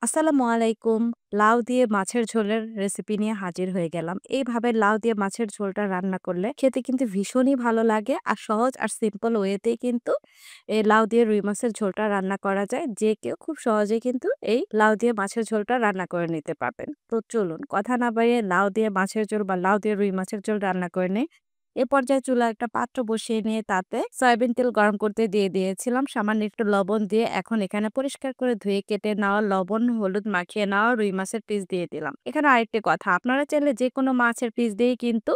আসসালামু আলাইকুম। লাউ দিয়ে মাছের ঝোলের রেসিপি নিয়ে হাজির হয়ে গেলাম। এইভাবে লাউ দিয়ে মাছের ঝোলটা রান্না করলে খেতে কিন্তু ভীষণই ভালো লাগে। আর সহজ আর সিম্পল ওয়েতেই কিন্তু এই লাউ দিয়ে রুই মাছের ঝোলটা রান্না করা যায়। যে কেউ খুব সহজেই কিন্তু এই লাউ দিয়ে মাছের ঝোলটা রান্না করে নিতে পারবেন। তো চলুন কথা না বাড়িয়ে লাউ দিয়ে মাছের ঝোল বা লাউ দিয়ে রুই মাছের ঝোল রান্না করে নেই। এ পর্যায়ে চুলায় একটা পাত্র বসিয়ে নিয়ে তাতে সয়াবিন তেল গরম করতে দিয়ে দিয়েছিলাম। সামান্য একটু লবণ দিয়ে এখন এখানে পরিষ্কার করে ধুয়ে কেটে নেওয়া লবণ, হলুদ মাখিয়ে নেওয়া রুই মাছের পিস দিয়ে দিলাম। এখানে আরেকটি কথা, আপনারা চাইলে যেকোনো মাছের পিস দিয়েই কিন্তু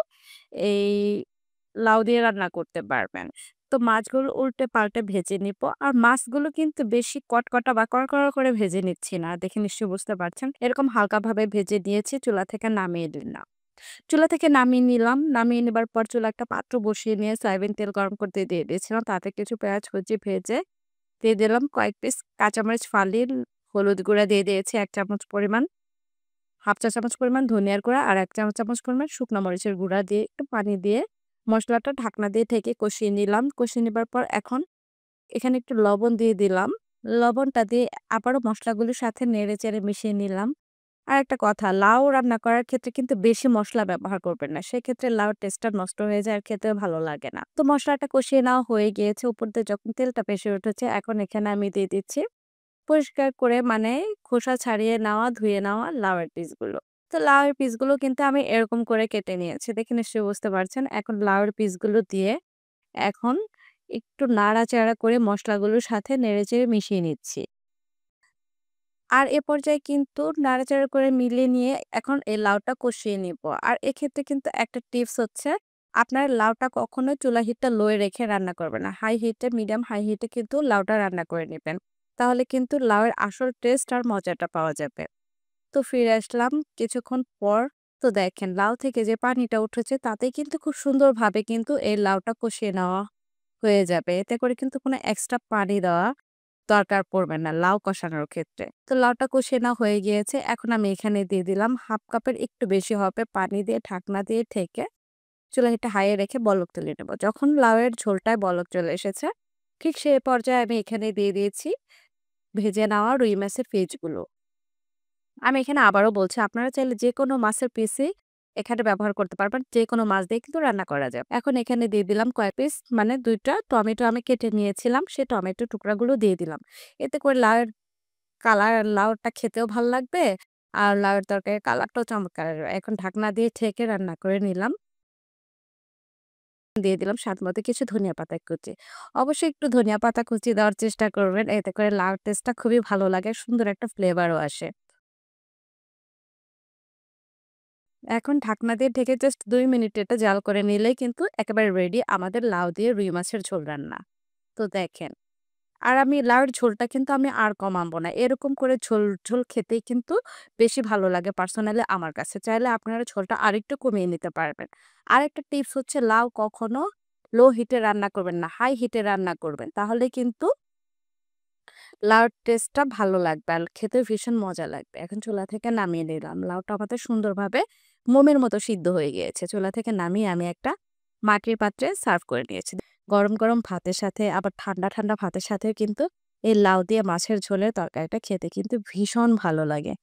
এই লাউ দিয়ে রান্না করতে পারবেন। তো মাছগুলো উল্টে পাল্টে ভেজে নিব। আর মাছগুলো কিন্তু বেশি কটকটা বা কড়কড়া করে ভেজে নিচ্ছি না। দেখে নিশ্চয়ই বুঝতে পারছেন। এরকম হালকাভাবে ভেজে নিয়েছি, চুলা থেকে নামিয়ে দিলাম। চুলা থেকে নামিয়ে নিলাম। নামিয়ে নেবার পর চুলা একটা পাত্র বসিয়ে নিয়ে সয়াবিন তেল গরম করতে দিয়ে দিয়েছিলাম। তাতে কিছু পেঁয়াজ কুচি ভেজে দিয়ে দিলাম কয়েক পিস কাঁচামরিচ ফালি, হলুদ গুঁড়া দিয়ে দিয়েছি ১ চামচ পরিমাণ, ১/২ চা চামচ পরিমাণ ধনিয়ার গুঁড়া আর ১ চামচ পরিমাণ শুকনো মরিচের গুঁড়া দিয়ে একটু পানি দিয়ে মসলাটা ঢাকনা দিয়ে ঢেকে কষিয়ে নিলাম। কষিয়ে নেবার পর এখন এখানে একটু লবণ দিয়ে দিলাম। লবণটা দিয়ে আবারও মসলাগুলোর সাথে নেড়েচেড়ে মিশিয়ে নিলাম। আরেকটা কথা, লাউ রান্না করার ক্ষেত্রে কিন্তু বেশি মসলা ব্যবহার করবেন না। সেক্ষেত্রে লাউর টেস্টটা নষ্ট হয়ে যায় আর খেতেও ভালো লাগে না। তো মসলাটা কষিয়ে নেওয়া হয়ে গিয়েছে। উপর দিয়ে যখন তেলটা ভেসে উঠেছে, এখন এখানে আমি দিয়ে দিচ্ছি পরিষ্কার করে মানে খোসা ছাড়িয়ে নেওয়া, ধুয়ে নেওয়া লাউয়ের পিসগুলো। তো লাউয়ের পিসগুলো কিন্তু আমি এরকম করে কেটে নিয়েছি। দেখে নিশ্চয়ই বুঝতে পারছেন। এখন লাউয়ের পিসগুলো দিয়ে এখন একটু নাড়াচাড়া করে মসলাগুলোর সাথে নেড়েচেড়ে মিশিয়ে নিচ্ছি। আর এ পর্যায়ে কিন্তু নাড়াচাড়া করে মিলিয়ে নিয়ে এখন এই লাউটা কষিয়ে নিব। আর এক্ষেত্রে কিন্তু একটা টিপস হচ্ছে, আপনার লাউটা কখনোই চুলা হিটটা লো এ রেখে রান্না করবেন না। হাই হিটে, মিডিয়াম হাই হিটে কিন্তু লাউটা রান্না করে নিবেন। তাহলে কিন্তু লাউয়ের আসল টেস্ট আর মজাটা পাওয়া যাবে। তো ফিরে আসলাম কিছুক্ষণ পর। তো দেখেন লাউ থেকে যে পানিটা উঠেছে তাতেই কিন্তু খুব সুন্দরভাবে কিন্তু এই লাউটা কষিয়ে নেওয়া হয়ে যাবে। এতে করে কিন্তু কোনো এক্সট্রা পানি দেওয়া দরকার পড়বে না লাউ কষানোর ক্ষেত্রে। তো লাউটা কষিয়ে নেওয়া হয়ে গিয়েছে। এখন আমি এখানে দিয়ে দিলাম ১/২ কাপের একটু বেশি হবে পানি দিয়ে ঢাকনা দিয়ে ঢেকে চুলার হিটটা হাই এ রেখে বলক তুলে নেব। যখন লাউয়ের ঝোলটায় বলক চলে এসেছে, ঠিক সে পর্যায়ে আমি এখানে দিয়ে দিয়েছি ভেজে নেওয়া রুই মাছের পিসগুলো। আমি এখানে আবারও বলছি, আপনারা চাইলে যেকোনো মাছের পিসই এখানে ব্যবহার করতে পারবেন। যেকোনো মাছ দিয়ে কিন্তু রান্না করা যায়। এখন এখানে দিয়ে দিলাম কয়েক পিস মানে ২ টা টমেটো আমি কেটে নিয়েছিলাম। সেই টমেটো টুকরাগুলো দিয়ে দিলাম। এতে করে লাউয়ের লাউটা খেতেও ভাল লাগবে। আর লাউয়ের তরকারির কালারটাও চমৎকার আসবে। এখন ঢাকনা দিয়ে ঢেকে রান্না করে নিলাম। দিয়ে দিলাম স্বাদমতো কিছু ধনিয়া পাতা কুচি। অবশ্যই একটু ধনিয়া পাতা কুচি দেওয়ার চেষ্টা করবেন। এতে করে লাউর টেস্টটা খুবই ভালো লাগে। সুন্দর একটা ফ্লেভারও আসে। এখন ঢাকনা দিয়ে ঢেকে জাস্ট ২ মিনিট এটা জাল করে নিলেই কিন্তু একেবারে রেডি আমাদের লাউ দিয়ে রুই মাছের ঝোল রান্না। তো দেখেন, আর আমি লাউয়ের ঝোলটা কিন্তু আমি আর কমাবো না। এরকম করে ঝোল খেতেই কিন্তু বেশি ভালো লাগে পার্সোনালি আমার কাছে। চাইলে আপনারা ঝোলটা আরেকটু কমিয়ে নিতে পারবেন। আরেকটা টিপস হচ্ছে, লাউ কখনো লো হিটে রান্না করবেন না, হাই হিটে রান্না করবেন। তাহলে কিন্তু লাউর টেস্টটা ভালো লাগবে আর খেতেও ভীষণ মজা লাগবে। এখন চুলা থেকে নামিয়ে নিলাম। লাউটা আমাদের সুন্দরভাবে মোমের মতো সিদ্ধ হয়ে গিয়েছে। চুলা থেকে নামিয়ে আমি একটা মাটির পাত্রে সার্ভ করে নিয়েছি। গরম, গরম ভাতের সাথে আবার ঠান্ডা, ঠান্ডা ভাতের সাথেও কিন্তু এই লাউ দিয়ে মাছের ঝোলের তরকারিটা খেতে কিন্তু ভীষণ ভালো লাগে।